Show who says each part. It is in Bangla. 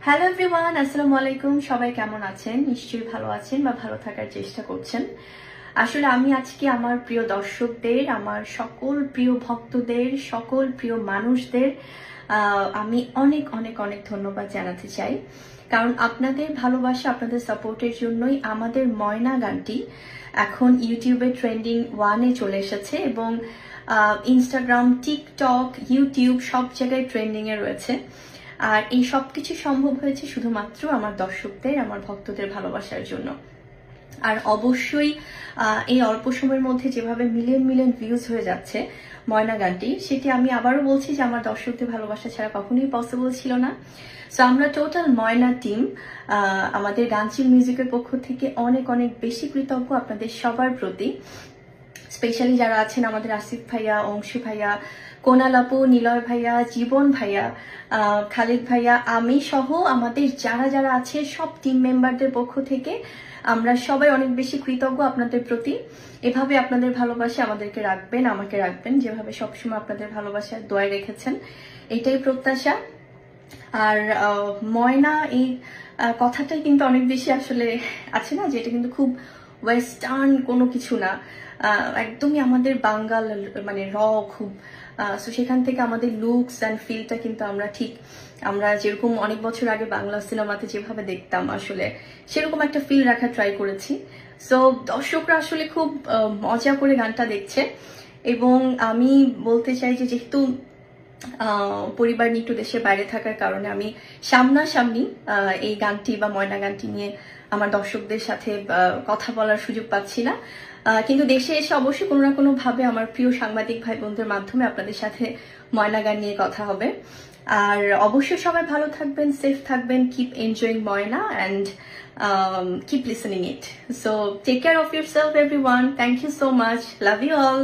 Speaker 1: হ্যালো এভরিওয়ান, আসসালামু আলাইকুম। সবাই কেমন আছেন? নিশ্চয়ই ভালো আছেন বা ভালো থাকার চেষ্টা করছেন। আসলে আমি আজকে আমার প্রিয় দর্শকদের, আমার সকল প্রিয় ভক্তদের, সকল প্রিয় মানুষদের আমি অনেক অনেক অনেক ধন্যবাদ জানাতে চাই। কারণ আপনাদের ভালোবাসা, আপনাদের সাপোর্টের জন্যই আমাদের ময়না গানটি এখন ইউটিউবে ট্রেন্ডিং 1-এ চলে এসেছে এবং ইনস্টাগ্রাম, টিকটক, ইউটিউব সব জায়গায় ট্রেন্ডিংয়ে রয়েছে। আর এই সবকিছু সম্ভব হয়েছে শুধুমাত্র আমার দর্শকদের, আমার ভক্তদের ভালোবাসার জন্য। আর অবশ্যই এই অল্প সময়ের মধ্যে যেভাবে মিলিয়ন মিলিয়ন ভিউজ হয়ে যাচ্ছে ময়না গানটি, সেটি আমি আবারও বলছি যে আমার দর্শকদের ভালোবাসা ছাড়া কখনোই পসিবল ছিল না। সো আমরা টোটাল ময়না টিম আমাদের গানচিল মিউজিকের পক্ষ থেকে অনেক অনেক বেশি কৃতজ্ঞ আপনাদের সবার প্রতি। স্পেশালি যারা আছেন আমাদের আসিফ ভাইয়া, অংশু ভাইয়া, কোনাল আপু, নিলয় ভাইয়া, জীবন ভাইয়া, খালিদ ভাইয়া, আমি সহ আমাদের যারা যারা আছে সব টিম মেম্বারদের পক্ষ থেকে আমরা সবাই অনেক বেশি কৃতজ্ঞ আপনাদের প্রতি। এভাবে আপনাদের ভালোবাসা আমাদেরকে রাখবেন, আমাকে রাখবেন, যেভাবে সবসময় আপনাদের ভালোবাসা দোয়ায় রেখেছেন, এটাই প্রত্যাশা। আর ময়না এই কথাটাই কিন্তু অনেক বেশি আসলে আছে না, যে এটা কিন্তু খুব ওয়েস্টার্ন কোনো কিছু না, একদমই আমাদের বাঙ্গাল মানে খুব। সো সেখান থেকে আমাদের লুকস অ্যান্ড ফিলটা কিন্তু আমরা যেরকম অনেক বছর আগে বাংলা সিনেমাতে যেভাবে দেখতাম আসলে সেরকম একটা ফিল রাখার ট্রাই করেছি। সো দর্শকরা আসলে খুব মজা করে গানটা দেখছে এবং আমি বলতে চাই যে যেহেতু পরিবার নিয়ে একটু দেশের বাইরে থাকার কারণে আমি সামনাসামনি এই গানটি বা ময়না গানটি নিয়ে আমার দর্শকদের সাথে কথা বলার সুযোগ পাচ্ছি না, কিন্তু দেশে এসে অবশ্যই কোনো না কোনো ভাবে আমার প্রিয় সাংবাদিক ভাই বোনদের মাধ্যমে আপনাদের সাথে ময়না গান নিয়ে কথা হবে। আর অবশ্যই সবাই ভালো থাকবেন, সেফ থাকবেন, keep enjoying Moyna and keep listening it. So take care of yourself everyone. Thank you so much. Love you all.